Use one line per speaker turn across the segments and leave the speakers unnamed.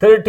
30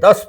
10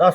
10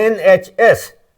NHS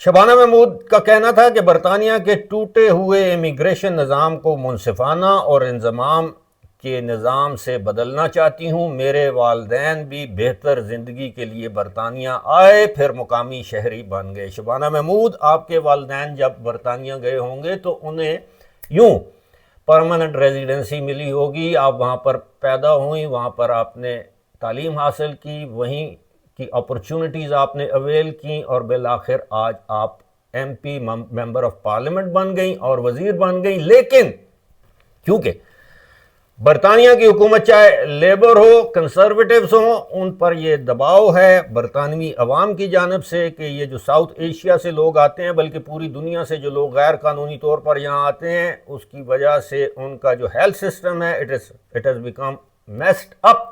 Shabana Mahmood کا کہنا تھا کہ برطانیہ کے ٹوٹے ہوئے امیگریشن نظام کو منصفانہ اور انضمام کے نظام سے بدلنا چاہتی ہوں۔ میرے والدین بھی بہتر زندگی کے لیے برطانیہ آئے، پھر مقامی شہری بن گئے۔ شبانہ محمود، آپ کے والدین جب برطانیہ گئے ہوں گے تو انہیں یوں پرماننٹ ریزیڈنسی ملی ہوگی، آپ وہاں پر پیدا ہوئیں، وہاں پر آپ نے تعلیم حاصل کی، وہیں کی اپرچونٹیز آپ نے اویل کی، اور بالآخر آج آپ M P member of parliament بن گئیں اور وزیر بن گئیں۔ لیکن کیونکہ برطانیہ کی حکومت چاہے لیبر ہو، کنسرویٹیوز ہوں، ان پر یہ دباؤ ہے برطانوی عوام کی جانب سے کہ یہ جو ساؤتھ ایشیا سے لوگ آتے ہیں، بلکہ پوری دنیا سے جو لوگ غیر قانونی طور پر یہاں آتے ہیں، اس کی وجہ سے ان کا جو ہیلتھ سسٹم ہے اٹ ہیز بیکم میسڈ اپ۔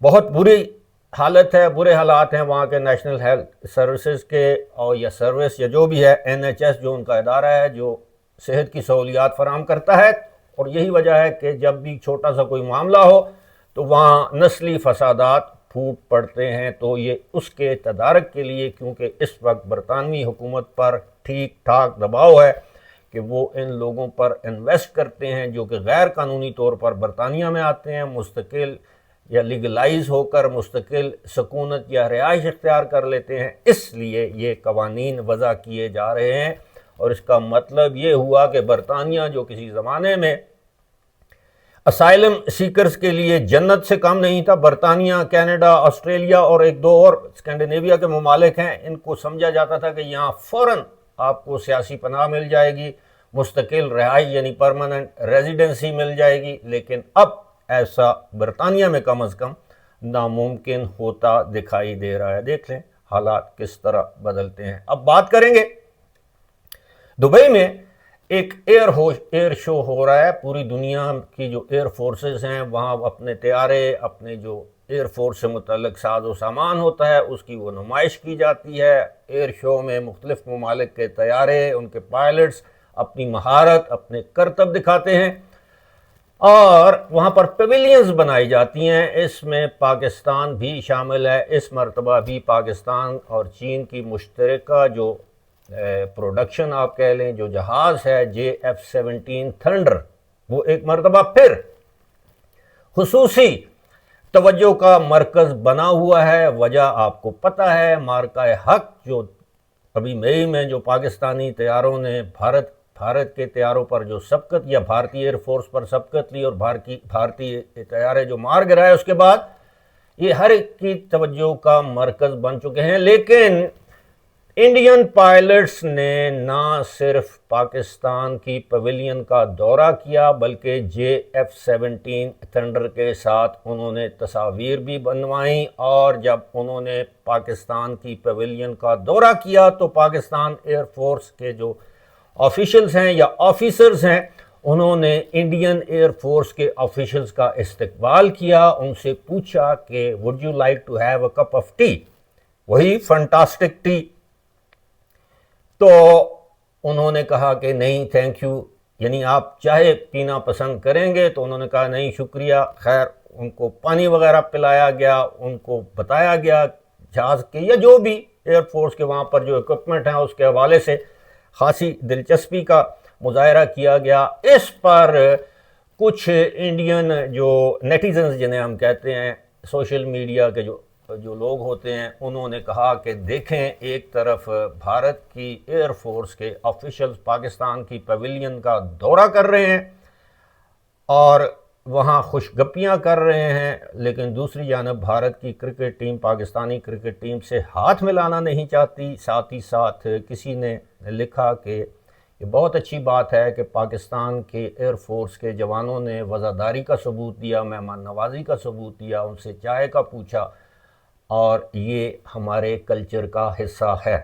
بہت بری حالت ہے، برے حالات ہیں وہاں کے نیشنل ہیلتھ سروسز کے، اور یا سروس یا جو بھی ہے، NHS جو ان کا ادارہ ہے جو صحت کی سہولیات فراہم کرتا ہے، اور یہی وجہ ہے کہ جب بھی چھوٹا سا کوئی معاملہ ہو تو وہاں نسلی فسادات پھوٹ پڑتے ہیں۔ تو یہ اس کے تدارک کے لیے، کیونکہ اس وقت برطانوی حکومت پر ٹھیک ٹھاک دباؤ ہے کہ وہ ان لوگوں پر انویسٹ کرتے ہیں جو کہ غیر قانونی طور پر برطانیہ میں آتے ہیں، مستقل یا لیگلائز ہو کر مستقل سکونت یا رہائش اختیار کر لیتے ہیں، اس لیے یہ قوانین وضع کیے جا رہے ہیں۔ اور اس کا مطلب یہ ہوا کہ برطانیہ جو کسی زمانے میں اسائلم سیکرز کے لیے جنت سے کم نہیں تھا، برطانیہ، کینیڈا، آسٹریلیا اور ایک دو اور اسکینڈینیویا کے ممالک ہیں، ان کو سمجھا جاتا تھا کہ یہاں فوراً آپ کو سیاسی پناہ مل جائے گی، مستقل رہائش یعنی پرماننٹ ریزیڈنسی مل جائے گی، لیکن اب ایسا برطانیہ میں کم از کم ناممکن ہوتا دکھائی دے رہا ہے۔ دیکھ لیں حالات کس طرح بدلتے ہیں۔ اب بات کریں گے دبئی میں ایک ایئر شو ہو رہا ہے، پوری دنیا کی جو ایئر فورسز ہیں وہاں اپنے طیارے، اپنے جو ایئر فورس سے متعلق ساز و سامان ہوتا ہے اس کی وہ نمائش کی جاتی ہے۔ ایئر شو میں مختلف ممالک کے طیارے، ان کے پائلٹس اپنی مہارت، اپنے کرتب دکھاتے ہیں، اور وہاں پر پیویلینز بنائی جاتی ہیں۔ اس میں پاکستان بھی شامل ہے، اس مرتبہ بھی پاکستان اور چین کی مشترکہ جو پروڈکشن آپ کہہ لیں، جو جہاز ہے JF-17 تھنڈر، وہ ایک مرتبہ پھر خصوصی توجہ کا مرکز بنا ہوا ہے۔ وجہ آپ کو پتہ ہے، مارکہ حق جو ابھی مئی میں جو پاکستانی طیاروں نے بھارت کے طیاروں پر جو سبقت یا بھارتی ایئر فورس پر سبقت لی اور بھارتی طیارے جو مار گرائے، اس کے بعد یہ ہر ایک کی توجہ کا مرکز بن چکے ہیں۔ لیکن انڈین پائلٹس نے نہ صرف پاکستان کی پیویلین کا دورہ کیا بلکہ JF-17 تھنڈر کے ساتھ انہوں نے تصاویر بھی بنوائیں، اور جب انہوں نے پاکستان کی پیویلین کا دورہ کیا تو پاکستان ایئر فورس کے جو آفیشلز ہیں یا آفیسرز ہیں، انہوں نے انڈین ایئر فورس کے آفیشلز کا استقبال کیا، ان سے پوچھا کہ would you like to have a cup of tea، وہی فنٹاسٹک ٹی، تو انہوں نے کہا کہ نہیں تھینک یو، یعنی آپ چاہے پینا پسند کریں گے، تو انہوں نے کہا نہیں شکریہ۔ خیر ان کو پانی وغیرہ پلایا گیا، ان کو بتایا گیا جہاز کے یا جو بھی ایئر فورس کے وہاں پر جو اکوپمنٹ ہیں اس کے حوالے سے خاصی دلچسپی کا مظاہرہ کیا گیا۔ اس پر کچھ انڈین جو نیٹیزنز جنہیں ہم کہتے ہیں، سوشل میڈیا کے جو لوگ ہوتے ہیں، انہوں نے کہا کہ دیکھیں ایک طرف بھارت کی ایئر فورس کے آفیشلز پاکستان کی پیویلین کا دورہ کر رہے ہیں اور وہاں خوش گپیاں کر رہے ہیں، لیکن دوسری جانب بھارت کی cricket team Pakistani cricket team سے ہاتھ ملانا نہیں چاہتی۔ ساتھ ہی ساتھ کسی نے لکھا کہ یہ بہت اچھی بات ہے کہ پاکستان کے ایئر فورس کے جوانوں نے وفاداری کا ثبوت دیا، مہمان نوازی کا ثبوت دیا، ان سے چائے کا پوچھا، اور یہ ہمارے کلچر کا حصہ ہے۔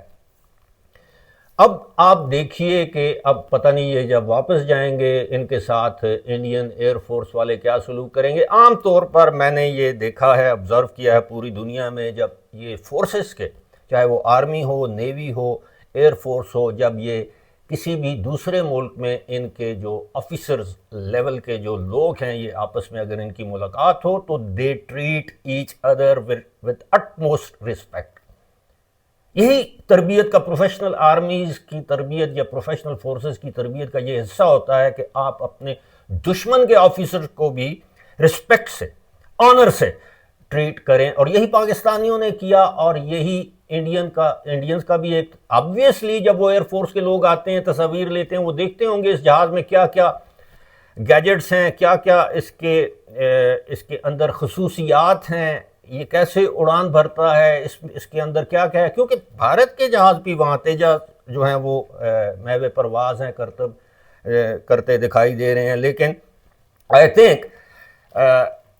اب آپ دیکھیے کہ اب پتہ نہیں یہ جب واپس جائیں گے ان کے ساتھ انڈین ایئر فورس والے کیا سلوک کریں گے۔ عام طور پر میں نے یہ دیکھا ہے، آبزرو کیا ہے پوری دنیا میں، جب یہ فورسز کے چاہے وہ آرمی ہو، نیوی ہو، ایئر فورس ہو، جب یہ کسی بھی دوسرے ملک میں ان کے جو آفیسرز لیول کے جو لوگ ہیں یہ آپس میں اگر ان کی ملاقات ہو تو they treat each other with utmost respect۔ یہی تربیت کا، پروفیشنل آرمیز کی تربیت یا پروفیشنل فورسز کی تربیت کا یہ حصہ ہوتا ہے کہ آپ اپنے دشمن کے آفیسر کو بھی رسپیکٹ سے، آنر سے ٹریٹ کریں، اور یہی پاکستانیوں نے کیا، اور یہی انڈینز کا بھی ایک آبویسلی جب وہ ایئر فورس کے لوگ آتے ہیں تصاویر لیتے ہیں، وہ دیکھتے ہوں گے اس جہاز میں کیا کیا گیجٹس ہیں، کیا کیا اس کے اندر خصوصیات ہیں، یہ کیسے اڑان بھرتا ہے، اس کے اندر کیا کیا ہے، کیونکہ بھارت کے جہاز بھی وہاں تیجا جو ہیں وہ میوے پرواز ہیں، کرتب کرتے دکھائی دے رہے ہیں، لیکن آئی تھنک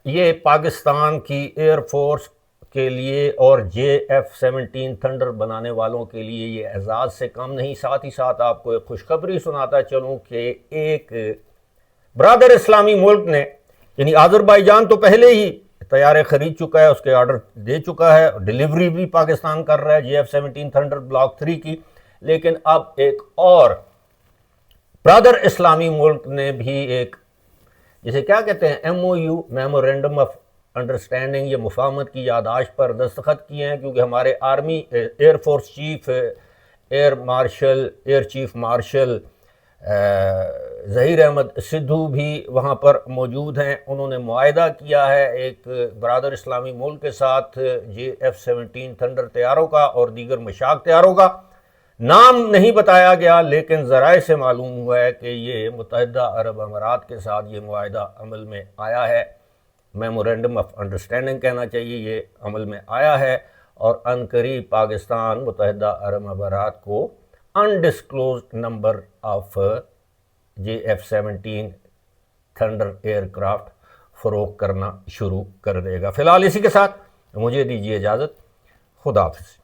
یہ پاکستان کی ایئر فورس کے لیے اور JF-17 تھنڈر بنانے والوں کے لیے یہ اعزاز سے کم نہیں۔ ساتھ ہی ساتھ آپ کو ایک خوشخبری سناتا چلوں کہ ایک برادر اسلامی ملک نے، یعنی آذربائیجان تو پہلے ہی طیارے خرید چکا ہے، اس کے آرڈر دے چکا ہے، ڈیلیوری بھی پاکستان کر رہا ہے JF-17 تھنڈر بلاک 3 کی، لیکن اب ایک اور برادر اسلامی ملک نے بھی ایک، جسے کیا کہتے ہیں، MOU میمورینڈم آف انڈرسٹینڈنگ، یہ مفاہمت کی یادداشت پر دستخط کیے ہیں، کیونکہ ہمارے army air force chief air chief marshal Zaheer Ahmed Sidhu بھی وہاں پر موجود ہیں۔ انہوں نے معاہدہ کیا ہے ایک برادر اسلامی ملک کے ساتھ JF-17 تھنڈر طیاروں کا اور دیگر مشاق طیاروں کا، نام نہیں بتایا گیا، لیکن ذرائع سے معلوم ہوا ہے کہ یہ متحدہ عرب امارات کے ساتھ یہ معاہدہ عمل میں آیا ہے، میمورینڈم آف انڈرسٹینڈنگ کہنا چاہیے، یہ عمل میں آیا ہے، اور عنقریب پاکستان متحدہ عرب امارات کو undisclosed number of JF-17 thunder aircraft فروخت کرنا شروع کر دے گا۔ فی الحال اسی کے ساتھ مجھے دیجیے اجازت، خدا حافظ۔